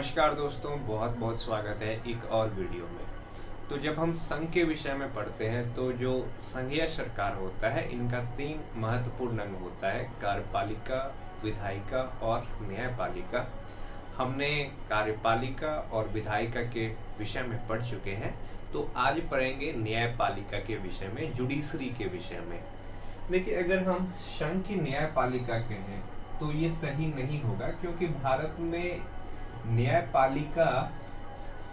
नमस्कार दोस्तों, बहुत बहुत स्वागत है एक और वीडियो में। तो जब हम संघ के विषय में पढ़ते हैं तो जो संघीय सरकार होता है, इनका 3 महत्वपूर्ण अंग होता है: कार्यपालिका, विधायिका और न्यायपालिका। हमने कार्यपालिका और विधायिका के विषय में पढ़ चुके हैं, तो आज पढ़ेंगे न्यायपालिका के विषय में, जुडिशरी के विषय में। देखिए, अगर हम संघ की न्यायपालिका कहें तो ये सही नहीं होगा, क्योंकि भारत में न्यायपालिका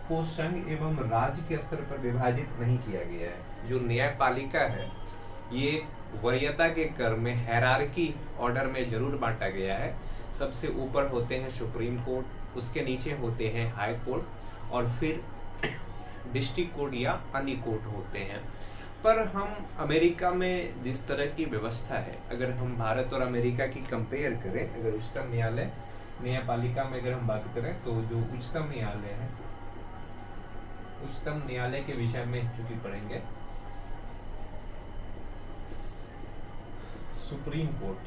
को संघ एवं राज्य के स्तर पर विभाजित नहीं किया गया है। जो न्यायपालिका है ये वरीयता के क्रम में हायरार्की ऑर्डर में जरूर बांटा गया है। सबसे ऊपर होते हैं सुप्रीम कोर्ट, उसके नीचे होते हैं हाई कोर्ट और फिर डिस्ट्रिक्ट कोर्ट या अन्य कोर्ट होते हैं। पर हम अमेरिका में जिस तरह की व्यवस्था है, अगर हम भारत और अमेरिका की कंपेयर करें, अगर उच्चतम न्यायालय न्यायपालिका में अगर हम बात करें तो जो उच्चतम न्यायालय है, उच्चतम न्यायालय के विषय में चूंकि पढ़ेंगे, सुप्रीम कोर्ट,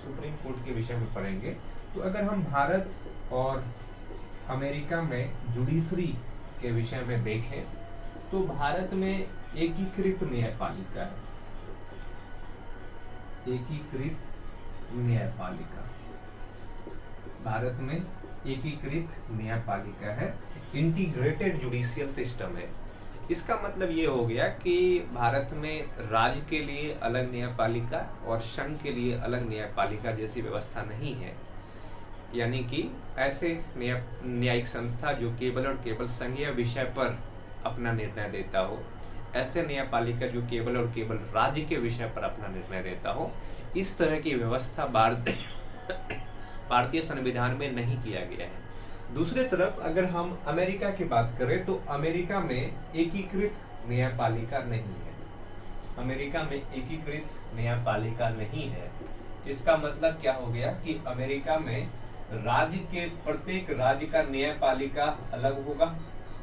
सुप्रीम कोर्ट के विषय में पढ़ेंगे। तो अगर हम भारत और अमेरिका में जुडिशरी के विषय में देखें तो भारत में एकीकृत न्यायपालिका है, एकीकृत न्यायपालिका, भारत में एकीकृत न्यायपालिका है, इंटीग्रेटेड जुडिशियल सिस्टम है। इसका मतलब ये हो गया कि भारत में राज्य के लिए अलग न्यायपालिका और संघ के लिए अलग न्यायपालिका जैसी व्यवस्था नहीं है। यानी कि ऐसे न्यायिक संस्था जो केवल और केवल संघीय विषय पर अपना निर्णय देता हो, ऐसे न्यायपालिका जो केवल और केवल राज्य के विषय पर अपना निर्णय देता हो, इस तरह की व्यवस्था भारतीय संविधान में नहीं किया गया है। दूसरी तरफ अगर हम अमेरिका की बात करें तो अमेरिका में एकीकृत न्यायपालिका नहीं है। अमेरिका में एकीकृत न्यायपालिका नहीं है। इसका मतलब क्या हो गया कि अमेरिका में राज्य के प्रत्येक राज्य का न्यायपालिका अलग होगा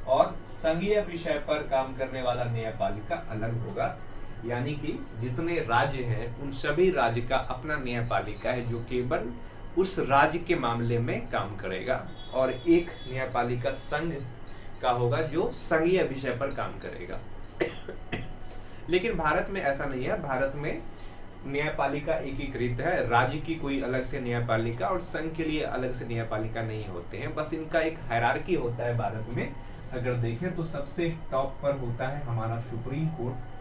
और संघीय विषय पर काम करने वाला न्यायपालिका अलग होगा। यानी कि जितने राज्य हैं उन सभी राज्य का अपना न्यायपालिका है जो केवल उस राज्य के मामले में काम करेगा, और एक न्यायपालिका संघ का होगा जो संघीय विषय पर काम करेगा। लेकिन भारत में ऐसा नहीं है। भारत में न्यायपालिका एकीकृत है, राज्य की कोई अलग से न्यायपालिका और संघ के लिए अलग से न्यायपालिका नहीं होते हैं। बस इनका एक हायरार्की होता है। भारत में अगर देखें तो सबसे टॉप पर होता है हमारा सुप्रीम कोर्ट,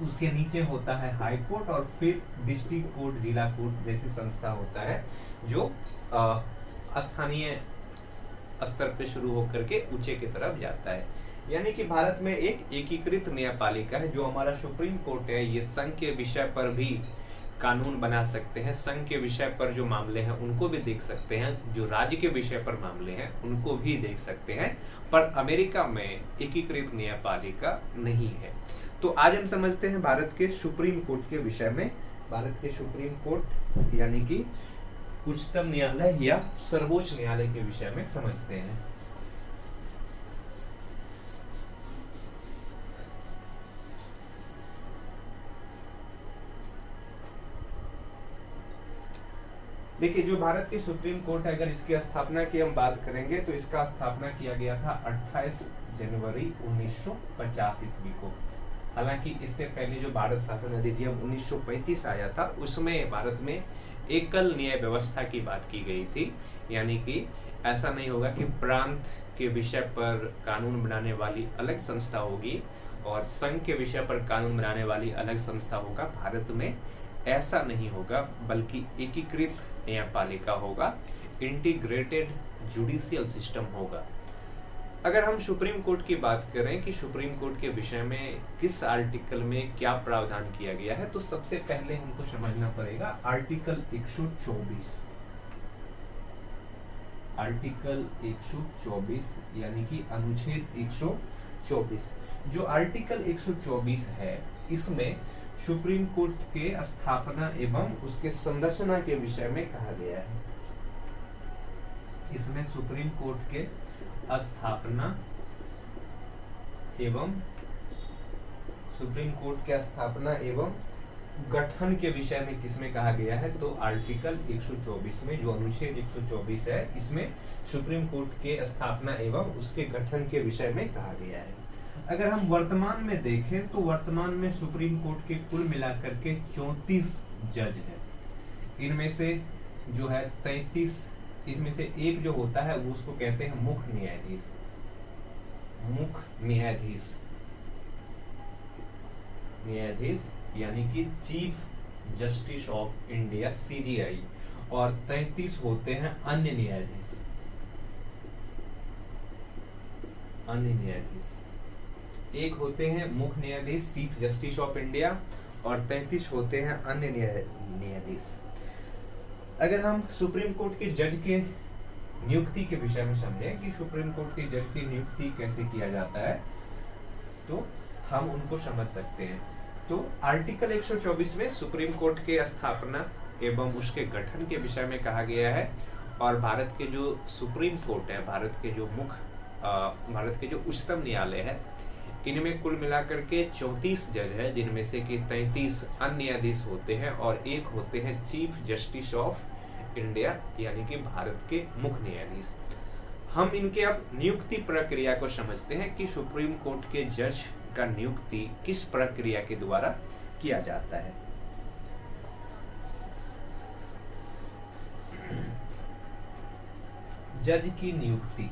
उसके नीचे होता है हाई कोर्ट और फिर डिस्ट्रिक्ट कोर्ट, जिला कोर्ट जैसी संस्था होता है जो स्थानीय स्तर पे शुरू होकर के ऊंचे की तरफ जाता है। यानी कि भारत में एक एकीकृत न्यायपालिका है। जो हमारा सुप्रीम कोर्ट है ये संघ के विषय पर भी कानून बना सकते हैं, संघ के विषय पर जो मामले हैं उनको भी देख सकते हैं, जो राज्य के विषय पर मामले हैं उनको भी देख सकते हैं। पर अमेरिका में एकीकृत न्यायपालिका नहीं है। तो आज हम समझते हैं भारत के सुप्रीम कोर्ट के विषय में। भारत के सुप्रीम कोर्ट यानी कि उच्चतम न्यायालय या सर्वोच्च न्यायालय के विषय में समझते हैं। देखिए, जो भारत की सुप्रीम कोर्ट है, अगर इसकी स्थापना की हम बात करेंगे तो इसका स्थापना किया गया था 28 जनवरी 1950 ईस्वी को। हालांकि इससे पहले जो भारत शासन अधिनियम 1935 आया था उसमें भारत में एकल न्याय व्यवस्था की बात की गई थी। यानी कि ऐसा नहीं होगा कि प्रांत के विषय पर कानून बनाने वाली अलग संस्था होगी और संघ के विषय पर कानून बनाने वाली अलग संस्था होगा। भारत में ऐसा नहीं होगा, बल्कि एकीकृत न्यायपालिका होगा, इंटीग्रेटेड जुडिशियल सिस्टम होगा। अगर हम सुप्रीम कोर्ट की बात करें कि सुप्रीम कोर्ट के विषय में किस आर्टिकल में क्या प्रावधान किया गया है, तो सबसे पहले हमको समझना पड़ेगा आर्टिकल 124। आर्टिकल 124 यानी कि अनुच्छेद 124। जो आर्टिकल 124 है इसमें सुप्रीम कोर्ट के स्थापना एवं उसके संरचना के विषय में कहा गया है। इसमें सुप्रीम कोर्ट के स्थापना एवं सुप्रीम कोर्ट के स्थापना एवं गठन के विषय में किसमें कहा गया है, तो आर्टिकल 124 में, जो अनुच्छेद 124 है, इसमें सुप्रीम कोर्ट के स्थापना एवं उसके गठन के विषय में कहा गया है। अगर हम वर्तमान में देखें तो वर्तमान में सुप्रीम कोर्ट के कुल मिलाकर के 34 जज है। इनमें से जो है 33, इसमें से एक जो होता है वो उसको कहते हैं मुख्य न्यायाधीश। मुख्य न्यायाधीश यानी कि chief justice of India CJI, और 33 होते हैं अन्य न्यायाधीश। एक होते हैं मुख्य न्यायाधीश चीफ जस्टिस ऑफ इंडिया और 33 होते हैं अन्य न्यायाधीश। अगर हम सुप्रीम कोर्ट के जज के नियुक्ति के विषय में समझें कि सुप्रीम कोर्ट के जज की नियुक्ति कैसे किया जाता है, तो हम उनको समझ सकते हैं। तो आर्टिकल 124 में सुप्रीम कोर्ट के स्थापना एवं उसके गठन के विषय में कहा गया है। और भारत के जो सुप्रीम कोर्ट है, भारत के जो उच्चतम न्यायालय है, इनमें कुल मिलाकर के 34 जज है, जिनमें से कि 33 अन्य न्यायाधीश होते हैं और एक होते हैं चीफ जस्टिस ऑफ इंडिया, यानी कि भारत के मुख्य न्यायाधीश। हम इनके अब नियुक्ति प्रक्रिया को समझते हैं कि सुप्रीम कोर्ट के जज का नियुक्ति किस प्रक्रिया के द्वारा किया जाता है। जज की नियुक्ति,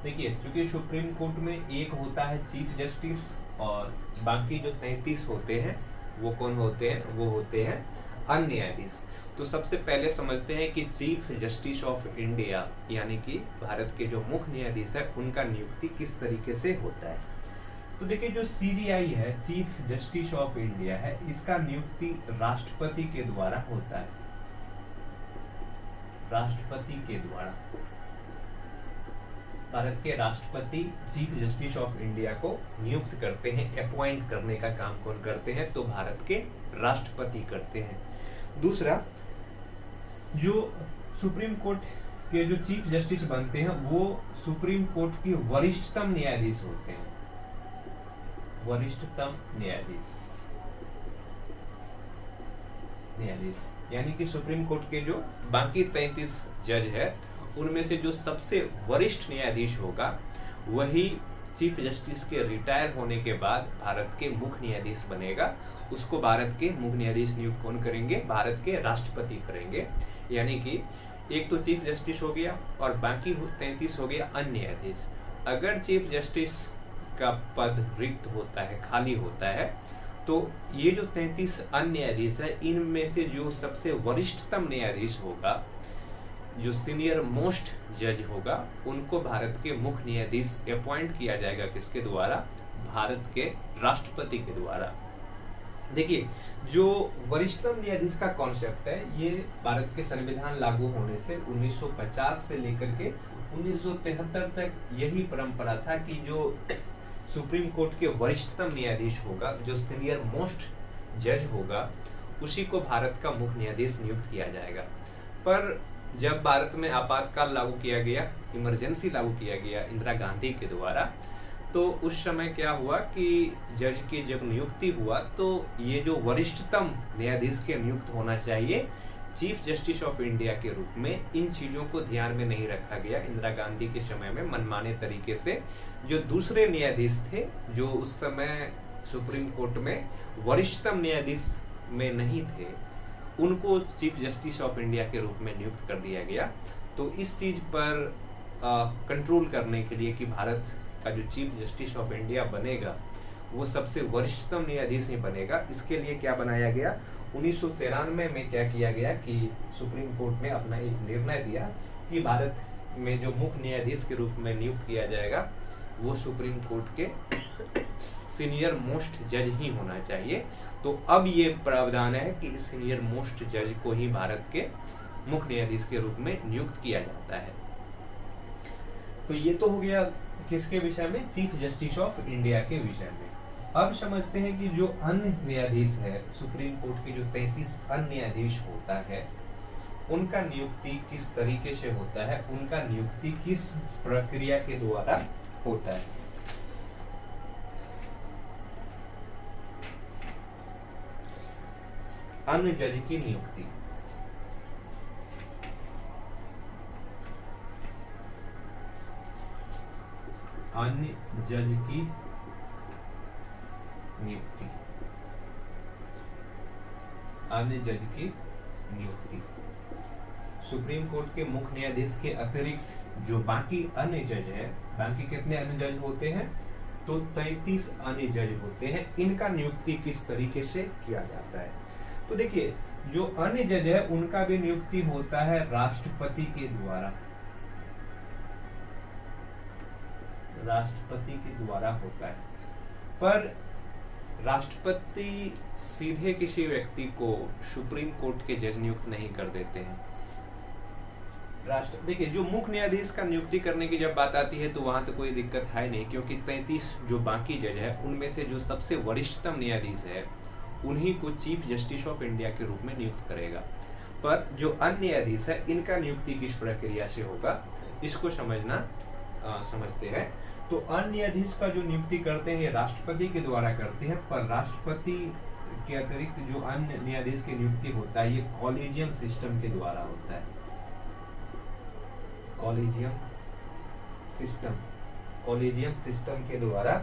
देखिए, चूंकि सुप्रीम कोर्ट में एक होता है चीफ जस्टिस और बाकी जो 33 होते हैं वो कौन होते हैं, वो होते हैं अन्य न्यायाधीश। तो सबसे पहले समझते हैं कि चीफ जस्टिस ऑफ इंडिया यानी कि भारत के जो मुख्य न्यायाधीश है उनका नियुक्ति किस तरीके से होता है। तो देखिए, जो CJI है, चीफ जस्टिस ऑफ इंडिया है, इसका नियुक्ति राष्ट्रपति के द्वारा होता है। राष्ट्रपति के द्वारा, भारत के राष्ट्रपति चीफ जस्टिस ऑफ इंडिया को नियुक्त करते हैं। अपॉइंट करने का काम कौन करते हैं, तो भारत के राष्ट्रपति करते हैं। दूसरा, जो सुप्रीम कोर्ट के जो चीफ जस्टिस बनते हैं वो सुप्रीम कोर्ट के वरिष्ठतम न्यायाधीश होते हैं। वरिष्ठतम न्यायाधीश यानी कि सुप्रीम कोर्ट के जो बाकी 33 जज है उनमें से जो सबसे वरिष्ठ न्यायाधीश होगा वही चीफ जस्टिस के रिटायर होने के बाद भारत के मुख्य न्यायाधीश बनेगा। उसको भारत के मुख्य न्यायाधीश नियुक्त कौन करेंगे, भारत के राष्ट्रपति करेंगे। यानी कि एक तो चीफ जस्टिस हो गया और बाकी 33 हो गया अन्य न्यायाधीश। अगर चीफ जस्टिस का पद रिक्त होता है, खाली होता है, तो ये जो 33 अन्य न्यायाधीश है इनमें से जो सबसे वरिष्ठतम न्यायाधीश होगा, जो सीनियर मोस्ट जज होगा, उनको भारत के मुख्य न्यायाधीश अपॉइंट किया जाएगा। किसके द्वारा, भारत के राष्ट्रपति के द्वारा। देखिए, जो वरिष्ठतम न्यायाधीश का कॉन्सेप्ट है ये भारत के संविधान लागू होने से 1950 से लेकर के 1973 तक यही परंपरा था कि जो सुप्रीम कोर्ट के वरिष्ठतम न्यायाधीश होगा, जो सीनियर मोस्ट जज होगा, उसी को भारत का मुख्य न्यायाधीश नियुक्त किया जाएगा। पर जब भारत में आपातकाल लागू किया गया, इमरजेंसी लागू किया गया इंदिरा गांधी के द्वारा, तो उस समय क्या हुआ कि जज की जब नियुक्ति हुआ तो ये जो वरिष्ठतम न्यायाधीश के नियुक्त होना चाहिए चीफ जस्टिस ऑफ इंडिया के रूप में, इन चीजों को ध्यान में नहीं रखा गया। इंदिरा गांधी के समय में मनमाने तरीके से जो दूसरे न्यायाधीश थे, जो उस समय सुप्रीम कोर्ट में वरिष्ठतम न्यायाधीश में नहीं थे, उनको चीफ जस्टिस ऑफ इंडिया के रूप में नियुक्त कर दिया गया। तो इस चीज पर कंट्रोल करने के लिए कि भारत का जो चीफ जस्टिस ऑफ इंडिया बनेगा वो सबसे वरिष्ठतम न्यायाधीश नहीं बनेगा, इसके लिए क्या बनाया गया, 1993 में क्या किया गया कि सुप्रीम कोर्ट ने अपना एक निर्णय दिया कि भारत में जो मुख्य न्यायाधीश के रूप में नियुक्त किया जाएगा वो सुप्रीम कोर्ट के सीनियर मोस्ट जज ही होना चाहिए। तो अब ये प्रावधान है कि सीनियर मोस्ट जज को ही भारत के मुख्य न्यायाधीश के रूप में नियुक्त किया जाता है। तो ये तो हो गया किसके विषय में, चीफ जस्टिस ऑफ इंडिया के विषय में। अब समझते हैं कि जो अन्य न्यायाधीश है, सुप्रीम कोर्ट के जो 33 अन्य न्यायाधीश होता है, उनका नियुक्ति किस तरीके से होता है, उनका नियुक्ति किस प्रक्रिया के द्वारा होता है। अन्य जज की नियुक्ति, अन्य जज की नियुक्ति, अन्य जज की नियुक्ति। सुप्रीम कोर्ट के मुख्य न्यायाधीश के अतिरिक्त जो बाकी अन्य जज है, बाकी कितने अन्य जज होते हैं? तो 33 अन्य जज होते हैं। इनका नियुक्ति किस तरीके से किया जाता है? तो देखिए, जो अन्य जज है उनका भी नियुक्ति होता है राष्ट्रपति के द्वारा, राष्ट्रपति के द्वारा होता है। पर राष्ट्रपति सीधे किसी व्यक्ति को सुप्रीम कोर्ट के जज नियुक्त नहीं कर देते हैं। देखिए, जो मुख्य न्यायाधीश का नियुक्ति करने की जब बात आती है तो वहां तो कोई दिक्कत है नहीं, क्योंकि 33 जो बाकी जज है उनमें से जो सबसे वरिष्ठतम न्यायाधीश है उन्हीं को चीफ जस्टिस ऑफ इंडिया के रूप में नियुक्त करेगा। पर जो अन्य न्यायाधीश है इनका नियुक्ति किस प्रक्रिया से होगा, इसको समझते हैं। तो अन्य न्यायाधीश का जो नियुक्ति करते हैं राष्ट्रपति के द्वारा करते हैं, पर राष्ट्रपति के अतिरिक्त जो अन्य न्यायाधीश की नियुक्ति होता है ये कॉलेजियम सिस्टम के द्वारा होता है। कॉलेजियम सिस्टम के द्वारा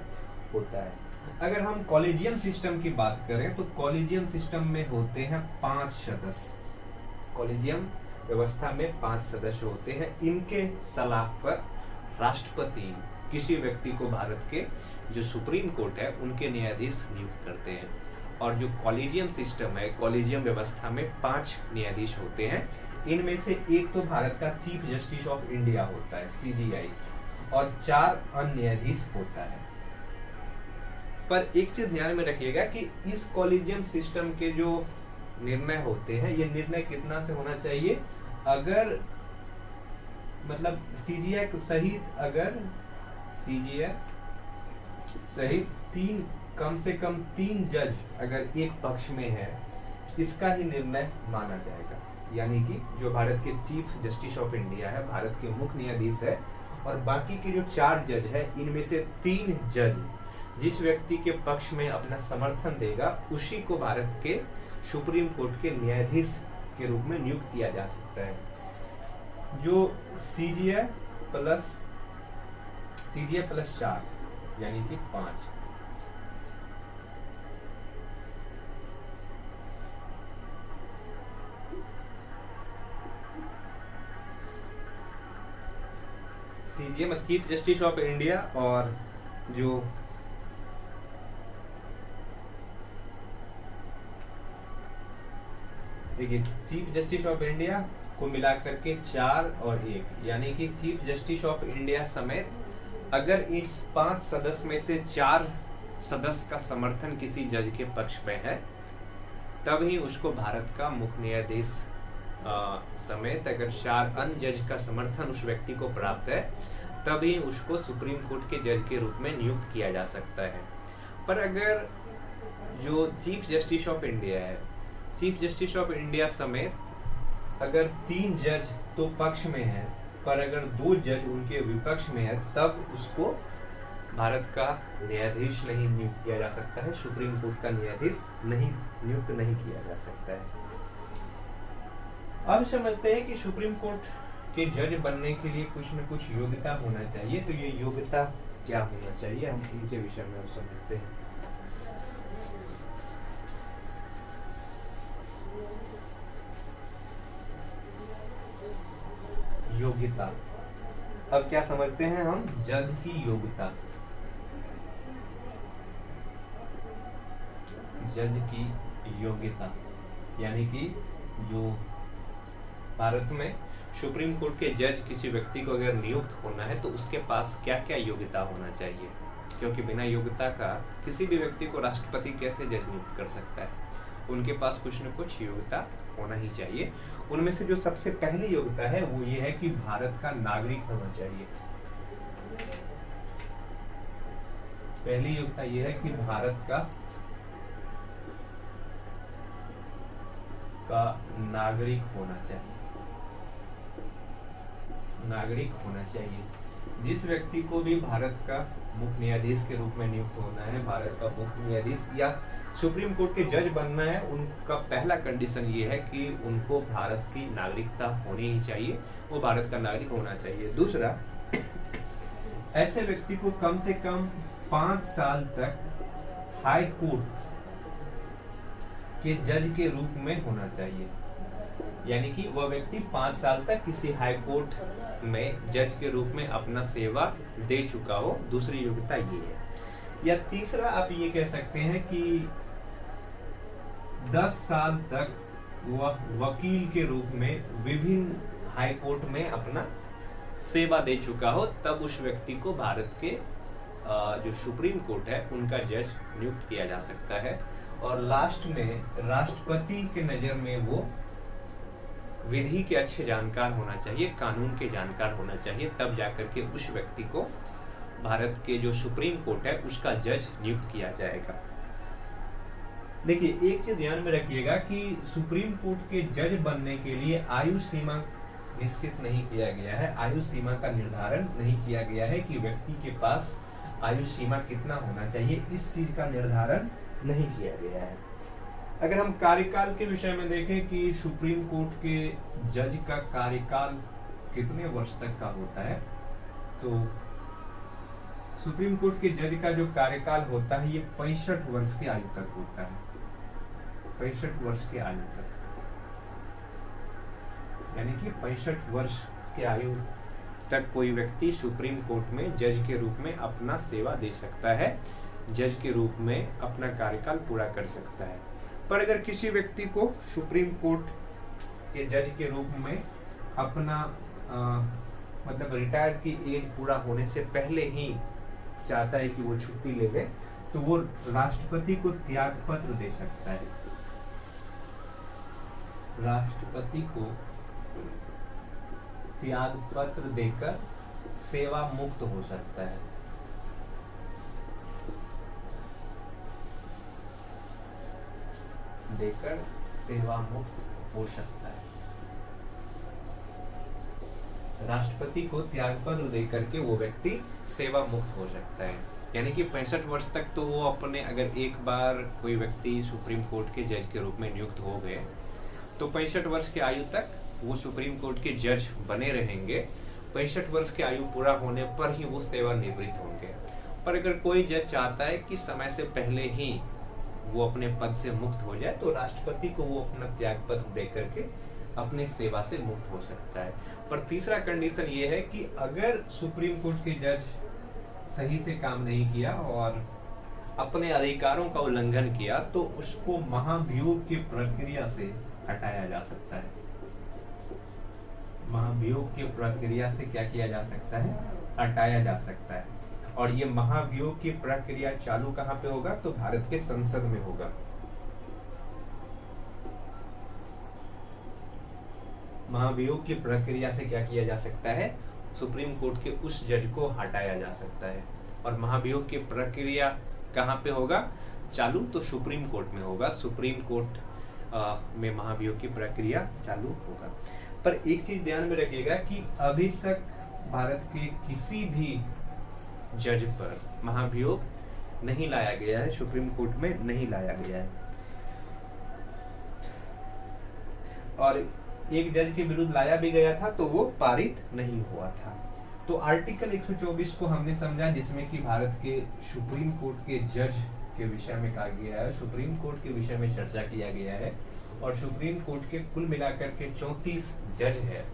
होता है। अगर हम कॉलेजियम सिस्टम की बात करें तो कॉलेजियम सिस्टम में होते हैं 5 सदस्य। कॉलेजियम व्यवस्था में 5 सदस्य होते हैं। इनके सलाह पर राष्ट्रपति किसी व्यक्ति को भारत के जो सुप्रीम कोर्ट है उनके न्यायाधीश नियुक्त करते हैं। और जो कॉलेजियम सिस्टम है, कॉलेजियम व्यवस्था में 5 न्यायाधीश होते हैं। इनमें से एक तो भारत का चीफ जस्टिस ऑफ इंडिया होता है, CJI, और 4 अन्य न्यायाधीश होता है। पर एक चीज ध्यान में रखिएगा कि इस कॉलेजियम सिस्टम के जो निर्णय होते हैं ये निर्णय कितना से होना चाहिए? अगर मतलब CJI सहित कम से कम 3 जज अगर एक पक्ष में है, इसका ही निर्णय माना जाएगा। यानी कि जो भारत के चीफ जस्टिस ऑफ इंडिया है, भारत के मुख्य न्यायाधीश है, और बाकी के जो 4 जज है इनमें से 3 जज जिस व्यक्ति के पक्ष में अपना समर्थन देगा उसी को भारत के सुप्रीम कोर्ट के न्यायाधीश के रूप में नियुक्त किया जा सकता है। जो CJI प्लस 4 यानी कि 5। CJI मतलब चीफ जस्टिस ऑफ इंडिया, और जो देखिए चीफ जस्टिस ऑफ इंडिया को मिलाकर के 4 और 1, यानी कि चीफ जस्टिस ऑफ इंडिया समेत अगर इस 5 सदस्य में से 4 सदस्य का समर्थन किसी जज के पक्ष में है तब ही उसको भारत का मुख्य न्यायाधीश समेत अगर 4 अन्य जज का समर्थन उस व्यक्ति को प्राप्त है तभी उसको सुप्रीम कोर्ट के जज के रूप में नियुक्त किया जा सकता है। पर अगर जो चीफ जस्टिस ऑफ इंडिया है, चीफ जस्टिस ऑफ इंडिया समेत अगर 3 जज तो पक्ष में है, पर अगर 2 जज उनके विपक्ष में है, तब उसको भारत का न्यायाधीश नहीं नियुक्त किया जा सकता है, सुप्रीम कोर्ट का न्यायाधीश नियुक्त नहीं किया जा सकता है। अब समझते हैं कि सुप्रीम कोर्ट के जज बनने के लिए कुछ न कुछ योग्यता होना चाहिए। तो ये योग्यता क्या होना चाहिए, हम इनके विषय में समझते हैं। योग्यता, अब क्या समझते हैं हम? जज की योग्यता। जज की योग्यता यानी कि जो भारत में सुप्रीम कोर्ट के जज किसी व्यक्ति को अगर नियुक्त होना है तो उसके पास क्या क्या योग्यता होना चाहिए, क्योंकि बिना योग्यता का किसी भी व्यक्ति को राष्ट्रपति कैसे जज नियुक्त कर सकता है। उनके पास कुछ न कुछ योग्यता होना ही चाहिए। उनमें से जो सबसे पहली योग्यता है वो ये है कि भारत का नागरिक होना चाहिए। पहली योग्यता ये है कि भारत का नागरिक होना चाहिए। नागरिक होना चाहिए। जिस व्यक्ति को भी भारत का मुख्य न्यायाधीश के रूप में नियुक्त होना है, भारत का मुख्य न्यायाधीश या सुप्रीम कोर्ट के जज बनना है, उनका पहला कंडीशन ये है कि उनको भारत की नागरिकता होनी ही चाहिए, वो भारत का नागरिक होना चाहिए। दूसरा, ऐसे व्यक्ति को कम से कम 5 साल तक हाई कोर्ट के जज के रूप में होना चाहिए, यानी कि वह व्यक्ति 5 साल तक किसी हाई कोर्ट में जज के रूप में अपना सेवा दे चुका हो। दूसरी योग्यता ये है। या तीसरा, आप ये कह सकते हैं कि 10 साल तक वह वकील के रूप में विभिन्न हाई कोर्ट में अपना सेवा दे चुका हो, तब उस व्यक्ति को भारत के जो सुप्रीम कोर्ट है उनका जज नियुक्त किया जा सकता है। और लास्ट में राष्ट्रपति के नजर में वो विधि के अच्छे जानकार होना चाहिए, कानून के जानकार होना चाहिए, तब जाकर के उस व्यक्ति को भारत के जो सुप्रीम कोर्ट है उसका जज नियुक्त किया जाएगा। देखिए, एक चीज ध्यान में रखिएगा कि सुप्रीम कोर्ट के जज बनने के लिए आयु सीमा निश्चित नहीं किया गया है, आयु सीमा का निर्धारण नहीं किया गया है कि व्यक्ति के पास आयु सीमा कितना होना चाहिए, इस चीज का निर्धारण नहीं किया गया है। अगर हम कार्यकाल के विषय में देखें कि सुप्रीम कोर्ट के जज का कार्यकाल कितने वर्ष तक का होता है, तो सुप्रीम कोर्ट के जज का जो कार्यकाल होता है ये 65 वर्ष की आयु तक होता है, 65 वर्ष की आयु तक, यानी कि 65 वर्ष की आयु तक कोई व्यक्ति सुप्रीम कोर्ट में जज के रूप में अपना सेवा दे सकता है, जज के रूप में अपना कार्यकाल पूरा कर सकता है। पर अगर किसी व्यक्ति को सुप्रीम कोर्ट के जज के रूप में अपना मतलब रिटायर की एज पूरा होने से पहले ही चाहता है कि वो छुट्टी ले ले, तो वो राष्ट्रपति को त्याग पत्र दे सकता है, राष्ट्रपति को त्याग पत्र देकर सेवा मुक्त हो सकता है। देकर सेवा मुक्त हो सकता है। राष्ट्रपति को त्यागपत्र देकर के वो व्यक्ति सेवा मुक्त हो सकता है, यानी कि 65 वर्ष तक तो वो अपने, अगर एक बार कोई व्यक्ति सुप्रीम कोर्ट के जज के रूप में नियुक्त हो गए तो 65 वर्ष की आयु तक वो सुप्रीम कोर्ट के जज बने रहेंगे। 65 वर्ष की आयु पूरा होने पर ही वो सेवा निवृत्त होंगे। पर अगर कोई जज चाहता है कि समय से पहले ही वो अपने पद से मुक्त हो जाए, तो राष्ट्रपति को वो अपना त्यागपत्र देकर के अपने सेवा से मुक्त हो सकता है। पर तीसरा कंडीशन ये है कि अगर सुप्रीम कोर्ट के जज सही से काम नहीं किया और अपने अधिकारों का उल्लंघन किया, तो उसको महाभियोग की प्रक्रिया से हटाया जा सकता है। महाभियोग की प्रक्रिया से क्या किया जा सकता है? हटाया जा सकता है। और ये महाभियोग की प्रक्रिया चालू कहाँ पे होगा? तो भारत के संसद में होगा। महाभियोग की प्रक्रिया से क्या किया जा सकता है? सुप्रीम कोर्ट के उस जज को हटाया जा सकता है। और महाभियोग की प्रक्रिया कहाँ पे होगा चालू? तो सुप्रीम कोर्ट में होगा। सुप्रीम कोर्ट में महाभियोग की प्रक्रिया चालू होगा। पर एक चीज ध्यान में रखिएगा कि अभी तक भारत के किसी भी जज पर महाभियोग नहीं लाया गया है, सुप्रीम कोर्ट में नहीं लाया गया है। और एक जज के विरुद्ध लाया भी गया था तो वो पारित नहीं हुआ था। तो आर्टिकल 124 को हमने समझा, जिसमें कि भारत के सुप्रीम कोर्ट के जज के विषय में कहा गया है, सुप्रीम कोर्ट के विषय में चर्चा किया गया है। और सुप्रीम कोर्ट के कुल मिलाकर के 34 जज है,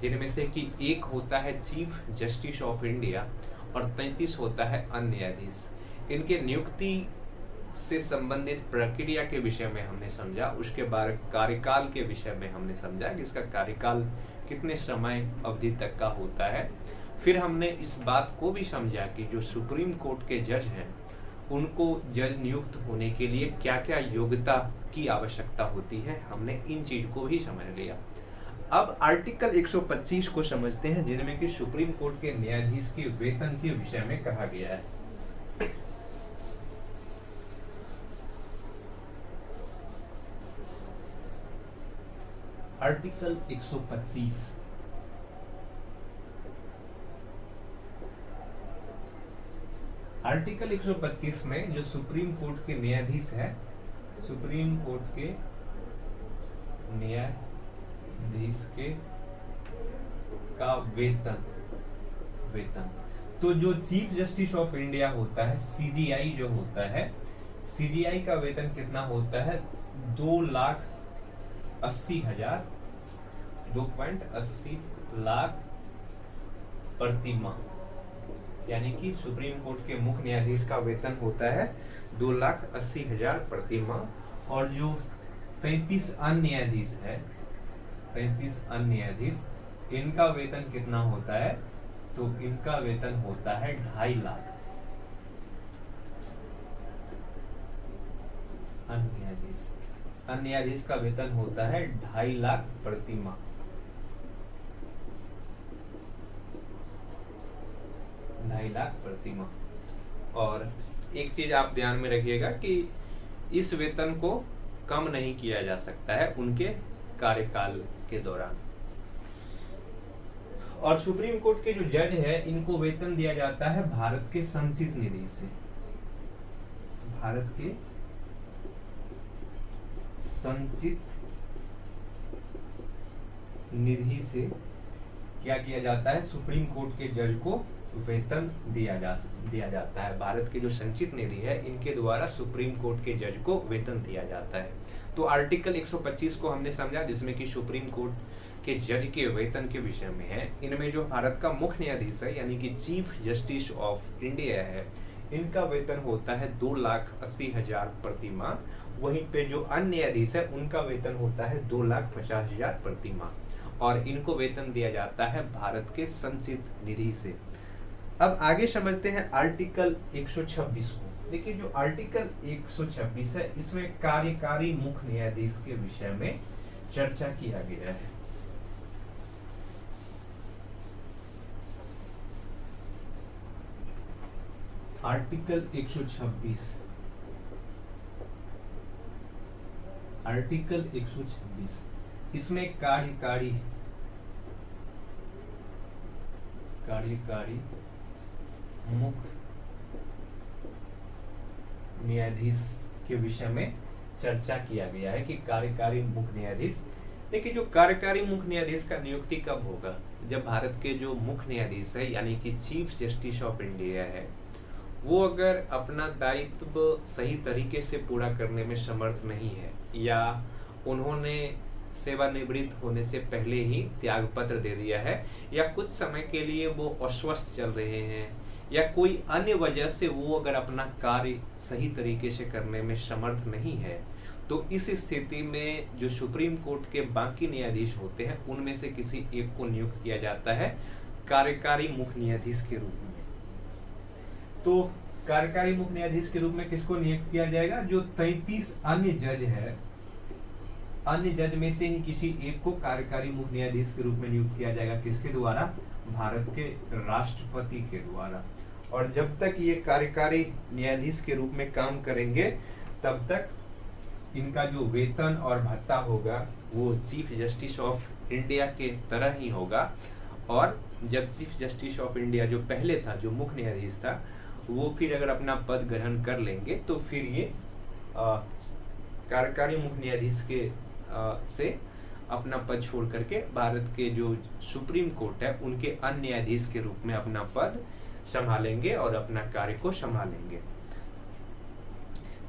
जिनमें से कि एक होता है चीफ जस्टिस ऑफ इंडिया और 33 होता है अन्य न्यायाधीश। इनके नियुक्ति से संबंधित प्रक्रिया के विषय में हमने समझा। उसके बाद कार्यकाल के विषय में हमने समझा कि इसका कार्यकाल कितने समय अवधि तक का होता है। फिर हमने इस बात को भी समझा कि जो सुप्रीम कोर्ट के जज हैं उनको जज नियुक्त होने के लिए क्या क्या योग्यता की आवश्यकता होती है, हमने इन चीज को भी समझ लिया। अब आर्टिकल 125 को समझते हैं, जिनमें कि सुप्रीम कोर्ट के न्यायाधीश के वेतन के विषय में कहा गया है। आर्टिकल 125 आर्टिकल 125 में जो सुप्रीम कोर्ट के न्यायाधीश है, सुप्रीम कोर्ट के न्यायाधीश के का वेतन तो जो चीफ जस्टिस ऑफ इंडिया होता है, सीजीआई जो होता है, सीजीआई का वेतन कितना होता है? 2,80,000 2.80 लाख प्रति माह। यानी कि सुप्रीम कोर्ट के मुख्य न्यायाधीश का वेतन होता है 2,80,000 प्रति माह। और जो 33 अन्य न्यायाधीश है, 33 अन्य न्यायाधीश, इनका वेतन कितना होता है? तो इनका वेतन होता है 2.5 लाख। अन्य न्यायाधीश का वेतन होता है 2.5 लाख प्रति माह। 2.5 लाख प्रति माह। और एक चीज आप ध्यान में रखिएगा कि इस वेतन को कम नहीं किया जा सकता है उनके कार्यकाल के दौरान। और सुप्रीम कोर्ट के जो जज है, इनको वेतन दिया जाता है भारत के संचित निधि से। भारत के संचित निधि से क्या किया जाता है? सुप्रीम कोर्ट के जज को वेतन दिया जाता है। भारत के जो संचित निधि है, इनके द्वारा सुप्रीम कोर्ट के जज को वेतन दिया जाता है। तो आर्टिकल 125 को हमने समझा, जिसमें कि सुप्रीम कोर्ट के जज के वेतन के विषय में है। इनमें जो भारत का मुख्य न्यायाधीश है, यानी कि चीफ जस्टिस ऑफ इंडिया है, इनका वेतन होता है 2,80,000 प्रति माह। वहीं पे जो अन्य न्यायाधीश है, उनका वेतन होता है 2,50,000 प्रति माह। और इनको वेतन दिया जाता है भारत के संचित निधि से। अब आगे समझते हैं आर्टिकल 126 को। देखिए, जो आर्टिकल 126 है, इसमें कार्यकारी मुख्य न्यायाधीश के विषय में चर्चा किया गया है। आर्टिकल 126 इसमें कार्यकारी मुख्य न्यायाधीश के विषय में चर्चा किया गया है कि कार्यकारी मुख्य न्यायाधीश। देखिए, जो कार्यकारी मुख्य न्यायाधीश का नियुक्ति कब होगा? जब भारत के जो मुख्य न्यायाधीश है, यानी कि चीफ जस्टिस ऑफ इंडिया है, वो अगर अपना दायित्व सही तरीके से पूरा करने में समर्थ नहीं है, या उन्होंने सेवानिवृत्त होने से पहले ही त्याग पत्र दे दिया है, या कुछ समय के लिए वो अस्वस्थ चल रहे हैं, या कोई अन्य वजह से वो अगर अपना कार्य सही तरीके से करने में समर्थ नहीं है, तो इस स्थिति में जो सुप्रीम कोर्ट के बाकी न्यायाधीश होते हैं, उनमें से किसी एक को नियुक्त किया जाता है कार्यकारी मुख्य न्यायाधीश के रूप में। तो कार्यकारी मुख्य न्यायाधीश के रूप में किसको नियुक्त किया जाएगा? जो 33 अन्य जज है, अन्य जज में से ही किसी एक को कार्यकारी मुख्य न्यायाधीश के रूप में नियुक्त किया जाएगा। किसके द्वारा? भारत के राष्ट्रपति के द्वारा। और जब तक ये कार्यकारी न्यायाधीश के रूप में काम करेंगे, तब तक इनका जो वेतन और भत्ता होगा वो चीफ जस्टिस ऑफ इंडिया के तरह ही होगा। और जब चीफ जस्टिस ऑफ इंडिया जो पहले था, जो मुख्य न्यायाधीश था, वो फिर अगर अपना पद ग्रहण कर लेंगे, तो फिर ये कार्यकारी मुख्य न्यायाधीश के से अपना पद छोड़ करके भारत के जो सुप्रीम कोर्ट है, उनके अन्य न्यायाधीश के रूप में अपना पद संभालेंगे और अपना कार्य को संभालेंगे।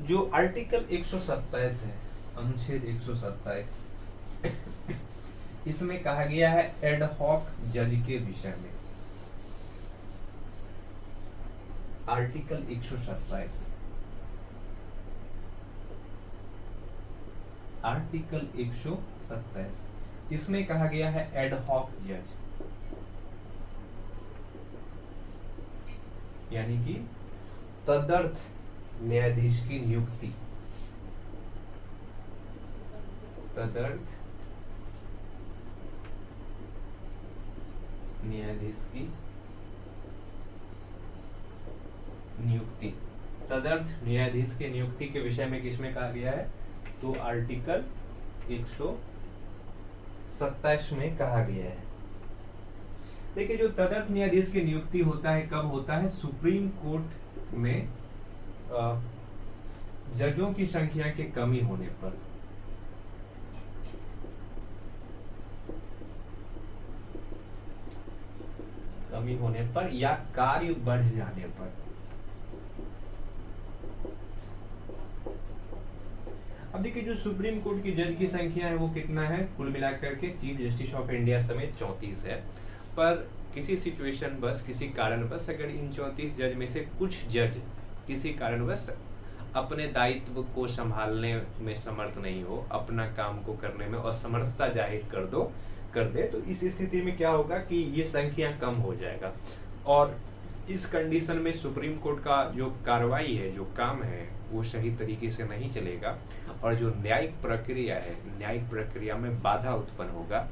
जो आर्टिकल 127 है, अनुच्छेद 127, इसमें कहा गया है एड हॉक जज के विषय में। आर्टिकल 127 इसमें कहा गया है एड हॉक जज, यानी कि तदर्थ न्यायाधीश की नियुक्ति। तदर्थ न्यायाधीश की नियुक्ति। तदर्थ न्यायाधीश के नियुक्ति के विषय में किसमें कहा गया है? तो आर्टिकल 127 में कहा गया है। देखिए, जो तदर्थ न्यायाधीश की नियुक्ति होता है, कब होता है? सुप्रीम कोर्ट में जजों की संख्या के कमी होने पर या कार्य बढ़ जाने पर। अब देखिए जो सुप्रीम कोर्ट की जज की संख्या है वो कितना है, कुल मिलाकर के चीफ जस्टिस ऑफ इंडिया समेत 34 है। पर किसी सिचुएशन बस, किसी कारणवश अगर इन 34 जज में से कुछ जज किसी कारणवश अपने दायित्व को संभालने में समर्थ नहीं हो, अपना काम को करने में असमर्थता जाहिर कर दे, तो इस स्थिति में क्या होगा कि ये संख्या कम हो जाएगा। और इस कंडीशन में सुप्रीम कोर्ट का जो कार्रवाई है, जो काम है, वो सही तरीके से नहीं चलेगा और जो न्यायिक प्रक्रिया है, न्यायिक प्रक्रिया में बाधा उत्पन्न होगा।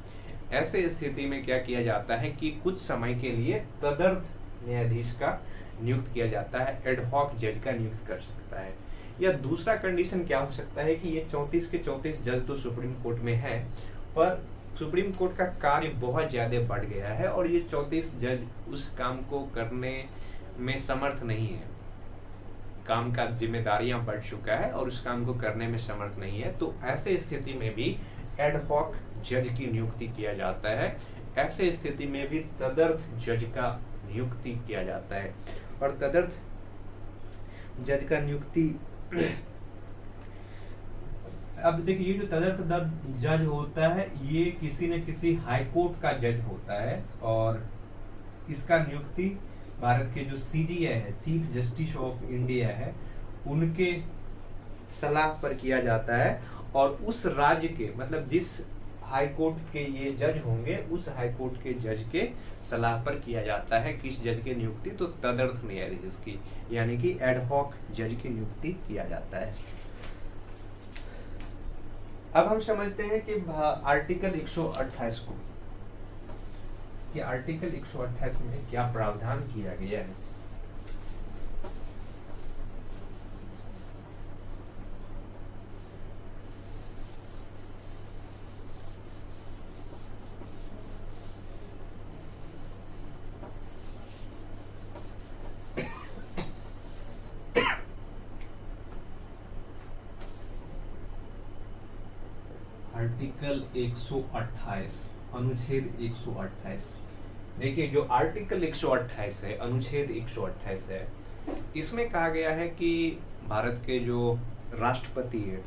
ऐसे स्थिति में क्या किया जाता है कि कुछ समय के लिए तदर्थ न्यायाधीश का नियुक्त किया जाता है, एडहॉक जज का नियुक्त कर सकता है। या दूसरा कंडीशन क्या हो सकता है कि ये 34 के 34 जज तो सुप्रीम कोर्ट में है, पर सुप्रीम कोर्ट का कार्य बहुत ज्यादा बढ़ गया है और ये 34 जज उस काम को करने में समर्थ नहीं है, काम का जिम्मेदारियां बढ़ चुका है और उस काम को करने में समर्थ नहीं है। तो ऐसे स्थिति में भी एडहॉक जज की नियुक्ति किया जाता है। ऐसे स्थिति में भी तदर्थ जज का नियुक्ति किया जाता है। और तदर्थ जज का नियुक्ति अब देखिए ये जो तदर्थ जज होता है ये किसी न किसी हाई कोर्ट का जज होता है और इसका नियुक्ति भारत के जो सीजीआई है, चीफ जस्टिस ऑफ इंडिया है, उनके सलाह पर किया जाता है। और उस राज्य के, मतलब जिस हाई कोर्ट के ये जज होंगे, उस हाई कोर्ट के जज के सलाह पर किया जाता है किस जज की नियुक्ति, तो तदर्थ न्यायाधीश की, यानी कि एडहॉक जज की नियुक्ति किया जाता है। अब हम समझते हैं कि आर्टिकल 128 को, कि आर्टिकल 128 में क्या प्रावधान किया गया है। आर्टिकल 128, अनुच्छेद 128। देखिए जो आर्टिकल 128 है, अनुच्छेद 128 है, इसमें कहा गया है कि भारत के जो राष्ट्रपति है,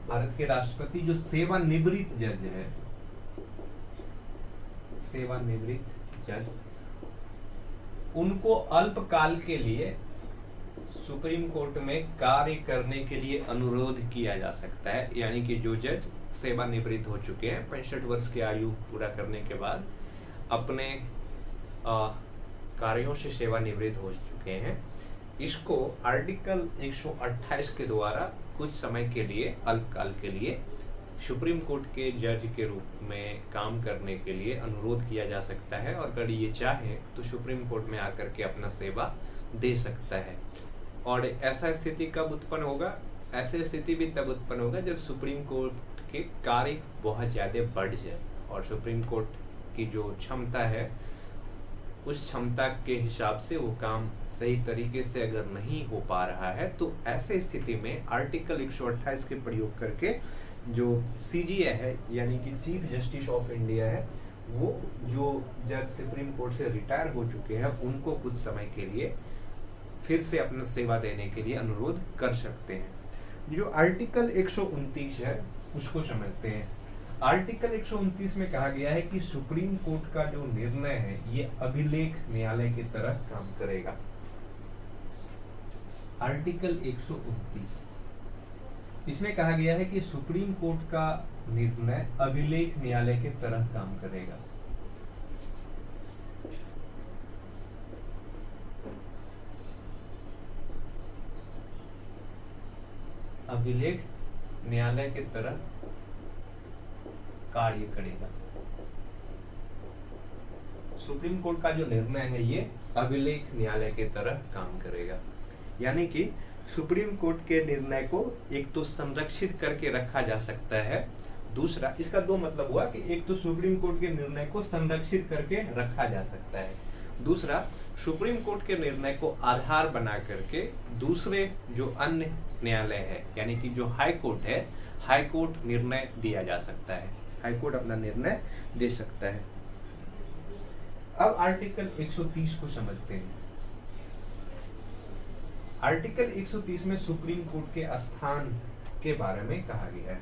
भारत के राष्ट्रपति जो सेवानिवृत्त जज है, सेवानिवृत्त जज, उनको अल्पकाल के लिए सुप्रीम कोर्ट में कार्य करने के लिए अनुरोध किया जा सकता है। यानी कि जो जज सेवानिवृत्त हो चुके हैं, 65 वर्ष की आयु पूरा करने के बाद अपने कार्यों से सेवानिवृत्त हो चुके हैं, इसको आर्टिकल 128 के द्वारा कुछ समय के लिए, अल्पकाल के लिए सुप्रीम कोर्ट के जज के रूप में काम करने के लिए अनुरोध किया जा सकता है। और अगर ये चाहे तो सुप्रीम कोर्ट में आकर के अपना सेवा दे सकता है। और ऐसा स्थिति कब उत्पन्न होगा? ऐसी स्थिति भी तब उत्पन्न होगा जब सुप्रीम कोर्ट के कार्य बहुत ज़्यादा बढ़ जाए और सुप्रीम कोर्ट की जो क्षमता है, उस क्षमता के हिसाब से वो काम सही तरीके से अगर नहीं हो पा रहा है, तो ऐसे स्थिति में आर्टिकल 128 के प्रयोग करके जो सीजीआई है, यानी कि चीफ जस्टिस ऑफ इंडिया है, वो जो जज सुप्रीम कोर्ट से रिटायर हो चुके हैं, उनको कुछ समय के लिए फिर से अपना सेवा देने के लिए अनुरोध कर सकते हैं। जो आर्टिकल 129 है उसको समझते हैं। आर्टिकल 129 में कहा गया है कि सुप्रीम कोर्ट का जो निर्णय है ये अभिलेख न्यायालय की तरह काम करेगा। आर्टिकल 129 इसमें कहा गया है कि सुप्रीम कोर्ट का निर्णय अभिलेख न्यायालय की तरह काम करेगा। अभिलेख न्यायालय की तरह कार्य करेगा। सुप्रीम कोर्ट का जो निर्णय है ये अभिलेख न्यायालय की तरह काम करेगा। यानी कि सुप्रीम कोर्ट के निर्णय को एक तो संरक्षित करके रखा जा सकता है, दूसरा, इसका दो मतलब हुआ कि एक तो सुप्रीम कोर्ट के निर्णय को संरक्षित करके रखा जा सकता है, दूसरा सुप्रीम कोर्ट के निर्णय को आधार बना करके दूसरे जो अन्य न्यायालय है, यानी कि जो हाई कोर्ट है, हाई कोर्ट निर्णय दिया जा सकता है, हाई कोर्ट अपना निर्णय दे सकता है। अब आर्टिकल 130 को समझते हैं। आर्टिकल 130 में सुप्रीम कोर्ट के स्थान के बारे में कहा गया है।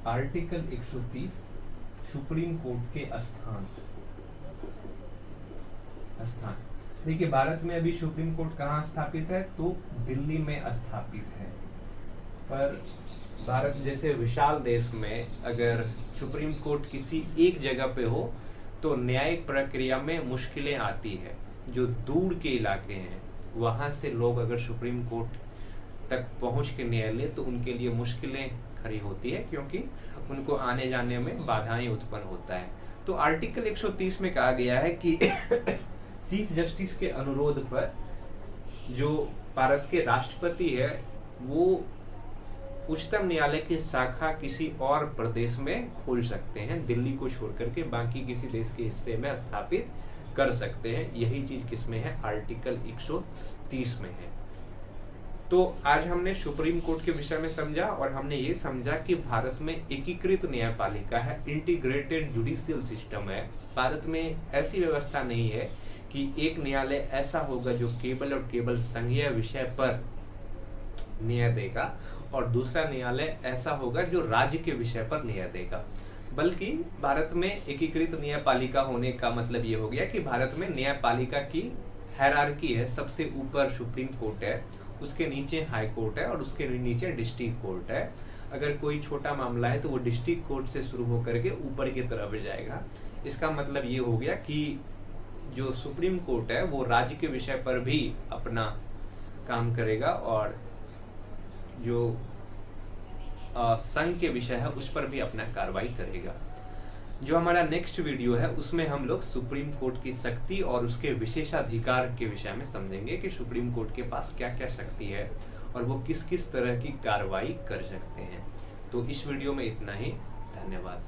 आर्टिकल 130 सुप्रीम कोर्ट के स्थान। देखिए, भारत में अभी सुप्रीम कोर्ट कहाँ स्थापित है? तो दिल्ली में स्थापित है। पर भारत जैसे विशाल देश में अगर सुप्रीम कोर्ट किसी एक जगह पे हो तो न्यायिक प्रक्रिया में मुश्किलें आती है। जो दूर के इलाके हैं वहां से लोग अगर सुप्रीम कोर्ट तक पहुंच के न्याय ले तो उनके लिए मुश्किलें खड़ी होती है, क्योंकि उनको आने जाने में बाधाएं उत्पन्न होता है। तो आर्टिकल 130 में कहा गया है कि चीफ जस्टिस के अनुरोध पर जो भारत के राष्ट्रपति है वो उच्चतम न्यायालय की शाखा किसी और प्रदेश में खोल सकते हैं, दिल्ली को छोड़ करके बाकी किसी देश के हिस्से में स्थापित कर सकते हैं। यही चीज किसमें है? आर्टिकल 130 में है। तो आज हमने सुप्रीम कोर्ट के विषय में समझा और हमने ये समझा कि भारत में एकीकृत न्यायपालिका है, इंटीग्रेटेड जुडिशियल सिस्टम है। भारत में ऐसी व्यवस्था नहीं है कि एक न्यायालय ऐसा होगा जो केवल और केवल संघीय विषय पर न्याय देगा और दूसरा न्यायालय ऐसा होगा जो राज्य के विषय पर न्याय देगा, बल्कि भारत में एकीकृत न्यायपालिका होने का मतलब ये हो गया कि भारत में न्यायपालिका की हायरार्की है। सबसे ऊपर सुप्रीम कोर्ट है, उसके नीचे हाई कोर्ट है और उसके नीचे डिस्ट्रिक्ट कोर्ट है। अगर कोई छोटा मामला है तो वो डिस्ट्रिक्ट कोर्ट से शुरू होकर के ऊपर की तरफ जाएगा। इसका मतलब ये हो गया कि जो सुप्रीम कोर्ट है वो राज्य के विषय पर भी अपना काम करेगा और जो संघ के विषय है उस पर भी अपना कार्रवाई करेगा। जो हमारा नेक्स्ट वीडियो है उसमें हम लोग सुप्रीम कोर्ट की शक्ति और उसके विशेषाधिकार के विषय में समझेंगे कि सुप्रीम कोर्ट के पास क्या क्या शक्ति है और वो किस किस तरह की कार्रवाई कर सकते हैं। तो इस वीडियो में इतना ही। धन्यवाद।